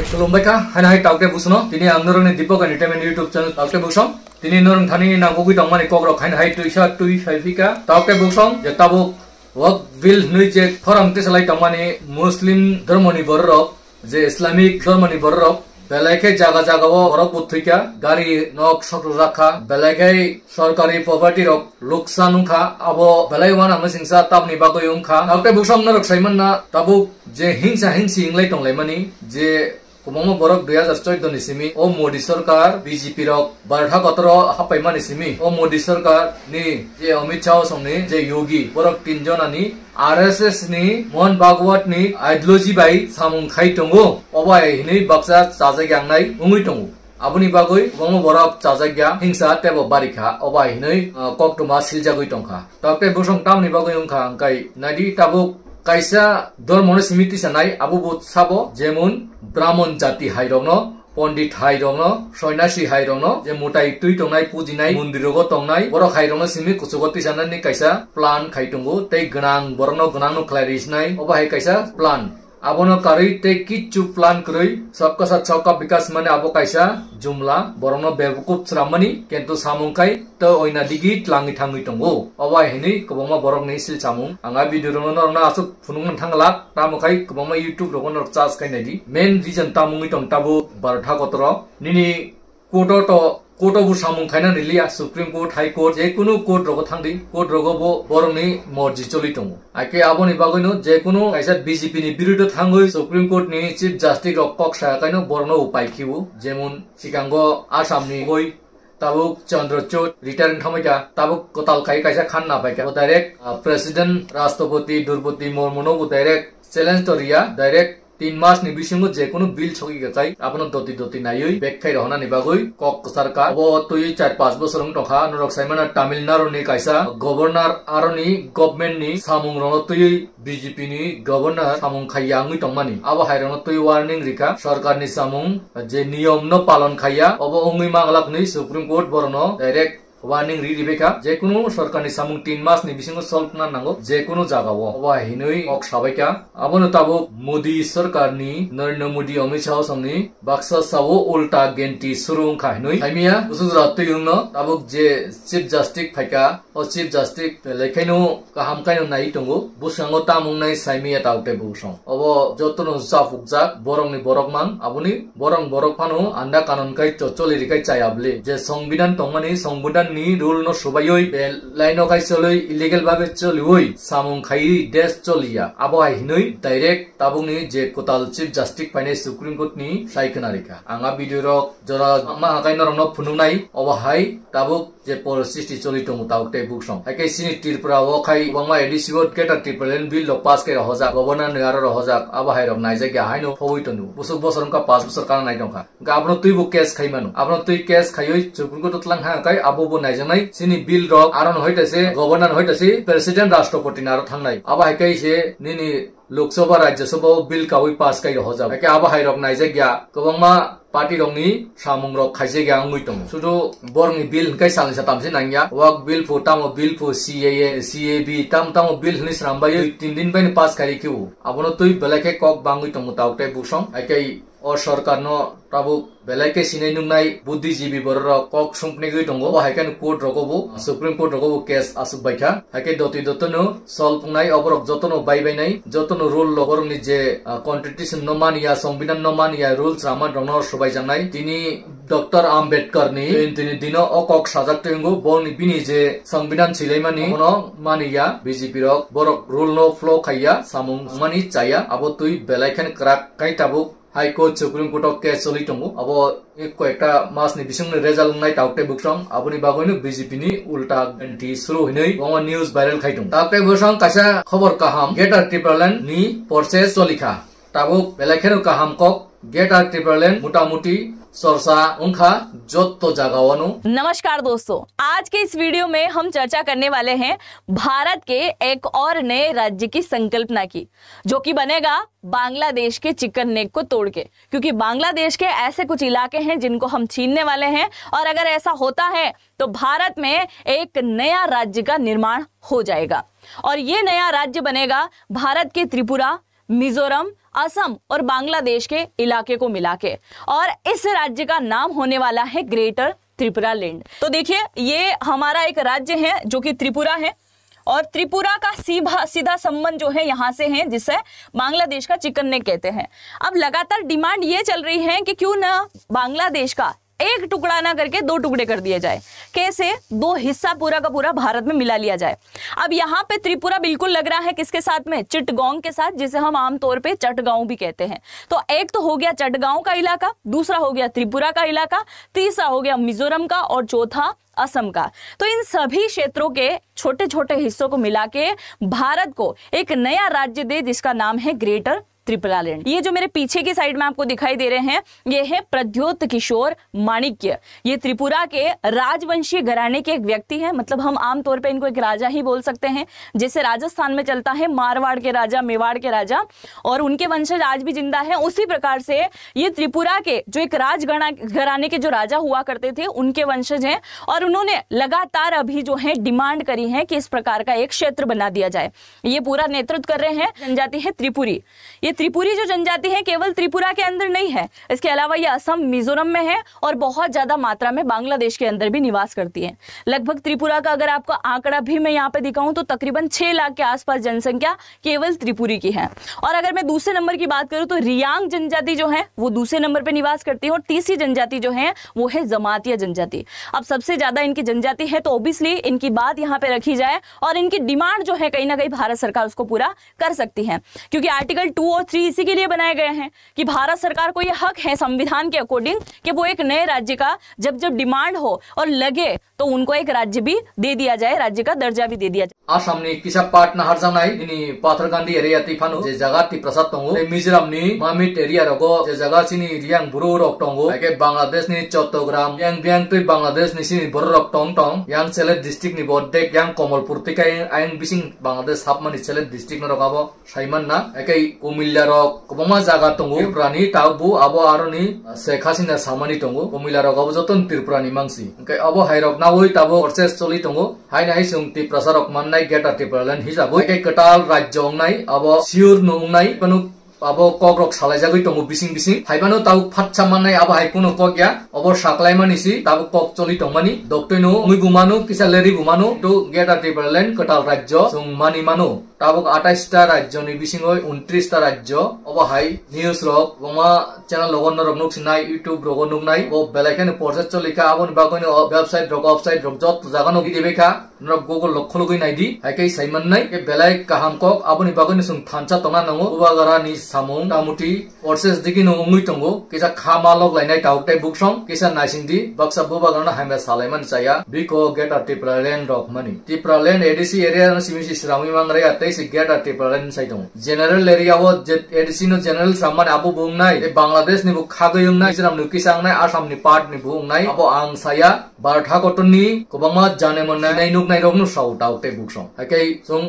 Shalombaika, Hanai Tauke Busno, Tini Anurang Dipok and Itaman YouTube channel Tauke Busong, Tini Nurang Tani Nagogi Tomani Kogro, Hanai to Isha to Ifika, Tauke Busong, Jatabu, Work Will Nujek, Forum Tesalai Tomani, Muslim Germany Borok, the Islamic Germany Borok, Belake Jaga Jagawa, Roputika, Gari Nok Soturaka, Belake Sorkari Poverty Rock, Luxanuka, Abo, Belaiwana Masingsa, Tabni Bagoyunka, Tauke Busong Norok Simona, Tabu, Je Hinsa Hinsing Layton Lemani, Je Kumomo Borok 2014 nisimi o Modi Sarkar BJP rok Bartha Kotro Hapaiman nisimi o Modi Sarkar ni je Amit Shah somni je Yogi Borok tinjon ani RSS ni Mohan Bhagwat ni ideology bai samung khai tongo obai hini baksa chajagyang nai ungui tongo abuni bagoi gomo borok chajagya hingsa tebo barikha obai hini koktuma siljagoi tongkha takte busong tamni bagoi ungkha angkai nadi tabuk Kaisa Dormone Simiti Sanai Abu Bot Sabo Jemun Brahmon Jati Hairongno Pondit Hairongno Soinashi Hairongno Je Mutai Tui Tongnai Pujinai Mundirogo Tongnai Borok Hairongno Simi Kusugoti Sanani Kaisa Plan Khaitungu Tei Gnang Borno Gnangno Clarisnai Oba Kaisa Plan Abono Kari Tei Kichu Plan Krui Sabka Sat Sabka Bikas Mane Abo Kaisa Jumla Borno Bebukup Sramani Kentu Samungkai To Oina Digi Tlangi Tangi Tongo Oba Hini Kuboma Borok Nisil Samung Anga Video Rono Asuk Funungan Tangalak Tamukai Kuboma YouTube Rogon or Chas Kainadi Main reason Tamungi Tong Tabu Bartha Kotro Nini Koto to Koto bu samung khaina rilia Supreme Court High Court je kunu court rogo thangdi court rogo bo boroni morji choli tongo ake aboni bagoino je kunu kaisa BJP ni birudo thangoi Supreme Court ni Chief Justice Rokkok sa kaino borno upai khiu jemun sikango Assam ni goi tabuk Chandrachud return thamaiga tabuk kotal khai kaisa khan na paika direct President Rashtrapati Draupadi Murmu no direct challenge toria direct 3 मास नि बिसिमु जेकुनु bill छकि गकाई आपन दति दति नायै बेखै रहना नि बागै कक सरकार अब तुइ 4-5 बोसोरं टखा नरक साइमाना तामिलनाडु नि काइसा गवर्नर आरनि गभर्नमेन्ट नि सामुं रनो तुइ बीजेपी नि गवर्नर सामुं खायाङै टंमानि अब हाइरनो तुइ वार्निंग रिखा सरकार नि सामुं जे नियम न पालन खाया अब अंगै मागलाक नि सुप्रीम कोर्ट बरनो direct Warning Ridibeka, Jekunu, Sorkani Samung 3 Mas Nibisingo Solpna Nango, Jekunu Jagawa, Oba Hinui, Ok Shabaka, Abonotabu, Modi Sarkarni, Narendra Modi Amit Shah Samni, Baksa Savo Ulta Genti Surung Kainui, Amia, Usuzratu Yuno, Tabuk J Chief Justice Paka, or Chief Justice Lekeno Kahamkaino Naitongo, Busango Tamunai Saimia Taute Busong, Obo Jotono Safukzak, Borong Borokman, Abuni, Borong Borokpano, Anda Kanonkai Chocholi Rikai Chayable, Je Songbidan Tomani, Songbudan ni rule no sobayoi laino kai choloi illegal babe cholioi samung khai des cholia abo ai hinoi direct tabung ni je kotal chief justice paine supreme court ni saikanarika anga video ro jora ma kai no no phununai abo hai tabuk je policy choli tong taute buksong ai sini tirpura o khai bangma edisiot keta triplen bill lo pass kai hoja governor ngar ro hoja abo hai ro nai jagya hai no phoi tonu busuk bosorom ka 5 bosor kana nai dongkha ga apno tui bu case khai manu apno tui case khaioi supreme court tlang ha kai abo नाइजनाय सिनि bill रक आरन होइतासे governor होइतासे president राष्ट्रपति नारो थांनाय आबा हाइकाइसे निनि Lok Sabha Rajya Sabha bill कावै पास काइ हो जाबाय के आबा हाइरक नाइजग्या गोबांमा पार्टी रंगनि सामुं रक खाइजेग्या अंगुइतों सुदु बरनि बिल काइ सालसा तामसे नांया वर्क बिल फो तामो बिल फो CAA CAB ताम बिल हनि स्रामबाय 3 दिन बाय पास कारिखिउ आबनो तुइ बेलाके कक बांगुइतों ताउटे बुसं आइकाइ और सरकार नो ताबु बेलाके सिनै नुंनाय बुद्धिजीवी बर कक सुंपने गय दंगो हाइकान कोर्ट रगबो सुप्रीम कोर्ट रगबो केस आसुक बायखा हाइके दति दतनो सल्पनाय अबरक जतनो बायबायनाय जतनो रूल लगरनि जे कन्स्टिट्यूशन न मानिया संविधान न मानिया रूल्स रामा दंनो सबाय जानाय तिनी डॉक्टर आम्बेडकर नि तिनी दिनो अकक साजाकतेंगो बरनि बिनि जे संविधान सिलायमानि न मानिया बीजेपी रक बरक रूल नो फ्लो खाया सामुं मानि चाया अबो तुइ बेलायखान क्राक काइ ताबु High Court Supreme Court of Case Solitongo, about Equata Mas Nibisun Result Night out a bookshop, Abuni Bagono, BJP, Ulta, and T. Suru Hinoi, one news viral Kaitum. Takte Bushon Kasha, Hobor Kaham, get a tripleland, ni, Porces Solika, Tabu, Belakeno Kaham Kok, get a tripleland, Mutamuti, Sarsa उनका जोतो जगावनु। नमस्कार दोस्तों, आज के इस video में हम चर्चा करने वाले हैं भारत के एक और नए राज्य की संकल्पना की, जो कि बनेगा बांग्लादेश के चिकन नेक को तोड़ के, क्योंकि बांग्लादेश के ऐसे कुछ इलाके हैं जिनको हम छीनने वाले हैं और अगर ऐसा होता है तो भारत में एक नया राज्य का निर्माण हो जाएगा और ये नया राज्य बनेगा भारत के त्रिपुरा, मिजोरम, असम और बांग्लादेश के इलाके को मिला के, और इस राज्य का नाम होने वाला है ग्रेटर त्रिपुरा लैंड। तो देखिए ये हमारा एक राज्य है जो कि त्रिपुरा है, और त्रिपुरा का सीधा संबंध जो है यहाँ से है, जिसे बांग्लादेश का चिकन नेक कहते हैं। अब लगातार डिमांड ये चल रही है कि क्यों ना बांग्लादेश का एक टुकड़ा ना करके 2 टुकड़े कर दिए जाए। कैसे? 2 हिस्सा पूरा का पूरा भारत में मिला लिया जाए। अब यहाँ पे त्रिपुरा बिल्कुल लग रहा है किसके साथ में? चिटगांव के साथ, जिसे हम आमतौर पे चटगांव भी कहते हैं। तो एक तो हो गया चटगांव का इलाका, दूसरा हो गया त्रिपुरा का इलाका, तीसरा हो गया मिजोरम का, और चौथा असम का। तो इन सभी क्षेत्रों के छोटे छोटे हिस्सों को मिला के भारत को एक नया राज्य दे, जिसका नाम है ग्रेटर त्रिपुरा लैंड। ये जो मेरे पीछे की साइड में आपको दिखाई दे रहे हैं, ये है प्रद्योत किशोर माणिक्य। ये त्रिपुरा के राजवंशीय घराने के एक व्यक्ति हैं, मतलब हम आमतौर पे इनको एक राजा ही बोल सकते हैं। जैसे राजस्थान में चलता है मारवाड़ के राजा, मेवाड़ के राजा, और उनके वंशज आज भी जिंदा है, उसी प्रकार से ये त्रिपुरा के जो एक घराने के जो राजा हुआ करते थे, उनके वंशज हैं। और उन्होंने लगातार अभी जो है डिमांड करी है कि इस प्रकार का एक क्षेत्र बना दिया जाए। ये पूरा नेतृत्व कर रहे हैं जनजाति है त्रिपुरी। ये त्रिपुरी जो जनजाति है केवल त्रिपुरा के अंदर नहीं है, इसके अलावा ये असम, मिजोरम में है, और बहुत ज्यादा मात्रा में बांग्लादेश के अंदर भी निवास करती है। लगभग त्रिपुरा का अगर आपको आंकड़ा भी मैं यहाँ पे दिखाऊं तो तकरीबन 6 लाख के आसपास जनसंख्या केवल त्रिपुरी की है। और अगर मैं दूसरे नंबर की बात करूं तो रियांग जनजाति जो है वो दूसरे नंबर पे निवास करती है, और तीसरी जनजाति जो है वो है जमातिया जनजाति। अब सबसे ज्यादा इनकी जनजाति है, तो ओबियसली इनकी बात यहाँ पे रखी जाए, और इनकी डिमांड जो है कहीं ना कहीं भारत सरकार उसको पूरा कर सकती है, क्योंकि आर्टिकल 2 और 3 इसी के लिए बनाए गए हैं कि भारत सरकार को यह हक है संविधान के अकॉर्डिंग कि वो एक नए राज्य का जब जब डिमांड हो और लगे तो उनको एक राज्य भी दे दिया जाए, राज्य का दर्जा भी दे दिया जाए। आसामनि किसा पार्ट नाहार जानाय दिनि पाथरकान्दी एरिया तिफानु जे जगह ति प्रसाद दंगो, मिजोरामनि मामिट एरिया रगो जे जगह सिनि रियां बुरु रक दंगो, एके बांग्लादेशनि Chattogram yang biang tui Bangladesh ni sini borok tong tong yang Sylhet district ni bodek yang Komolpur tikai ayang bising Bangladesh hapmani Sylhet district na rokabo saiman na ekai Kumilla rok kobama jaga tongo prani tabu abo aroni Sheikh Hasina samani tongo Kumilla rok abo joton Tripurani mangsi ekai abo hairok nawoi tabo process choli tongo hai nai sungti prasarok mannai geta Tripuraland hisabo ekai ketal rajyo ongnai abo siur no ongnai panu abo kogrok salajagoi tongo bising bising haibano tabu phatcha manai abo haikuno kokya abo saklai manisi tabu kok choli tongmani doktoino ngui bumanu kisa leri bumanu to geta Tripuraland ketal rajyo sung mani manu tabu 28 ta rajyo ni bisingoi 29 ta rajyo abo hai news rok boma channel logon rok nuk sinai YouTube rogon nuk nai bo belaikane process cholika abo bagoino website rok offsite rok jot jagano gidebeka nok Google lokhologoi naidi haikai saiman nai ke belai kaham kok abo ni bagoino sung thancha tona nango ubagara ni samung tamuti process digino ungui tongo kisa khamalok lainai tauktai buksong kisa naisingdi baksa bubagana haimba salaiman chaya biko geta Tripuraland rok mani Tripuraland ADC area no simisi srami mangrai atai si geta Tripuraland sai dong general area wo ADC no general saman abu bungnai e Bangladesh ni bu khagayung nai Mizoram ni kisang nai Assam ni part ni bungnai abo ang saya bartha kotoni kobama jane manai nai nuk nai rok no sau tauktai buksong hakai sung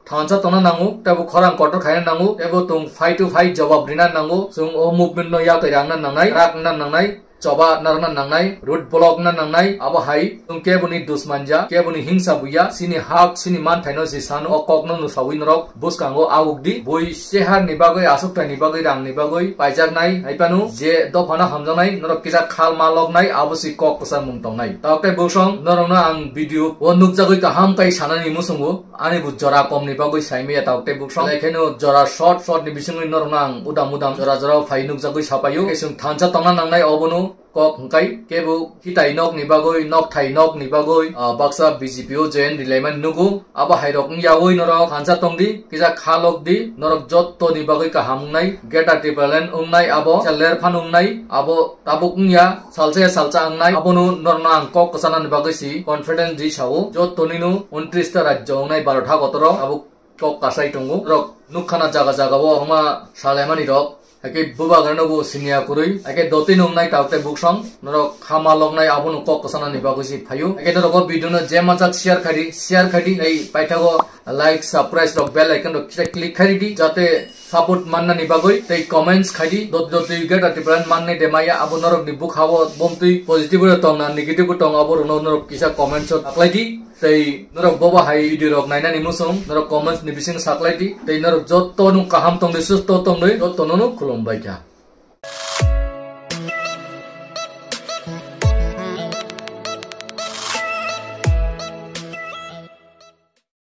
थांचा तना नांगो तब खरां quarter खायना नांगो तब तुम 5 to 5 जवाब रिना नांगो सुं ओ मूवमेंट नो या कैरांना नांगनाय राक ना नांगनाय चबा नरना नांगनाय रूट ब्लॉक ना नांगनाय अब हाई तुम के बुनी दुश्मनजा के बुनी हिंसा बुया सिनी हाक सिनी मान थाइनो जिसानो अककनो नु साविन रक बुसकांगो आउगदि बय सेहार निबागै आसुकता निबागै रां निबागै पाइजाकनाय हाइपानु जे दफाना हामजानाय नरक किजा खाल मालकनाय आबसि कक पसा मुंतंनाय ताके बुसं नरना आं भिडियो ओ नुकजागै काहाम काई सानानि मुसंगो आनि बु जरा कम निबागै साइमे ताके बुसं लेखेनो जरा शॉर्ट नि बिसंगै नरना आं उदाम उदाम जरा फाइ नुकजागै सापायो केसं थांचा तना नांनाय अबनो kok hengkai kebu hitai nok ni bagoi nok thai nok ni bagoi baksa BJPO join dileman nugu aba hairok ni yawoi norok hansa tongdi kisa khalok di norok jot to ni bagoi ka hamungnai geta Tripuraland ungnai abo chaler phan ungnai abo tabuk nya salcha ungnai abono norna angkok kasana ni bagoi si confidence di sawo jot toninu 29 ta rajyo ungnai 12 tha gotoro abo kok kasai tongo rok nukhana jaga bo homa salemani rok ake buba garno bo sinia kurui ake dotin umnai taute buksong norok khama lognai abun kok kasana ni bagusi phayu ake norok video no je manchak share khadi ei paithago like subscribe rok bell icon rok click khari di jate support manna ni bagoi tei comments khadi dot geta Tripuraland manne demaya abun norok ni bukhawo bomtui positive tong na negative tong abur norok kisa comments aklai di tei norok boba hai video rok nainani musung norok comments ni bising saklaiti tei norok jotto nu kaham tong de susto tong de jotto nu khulumbai kha.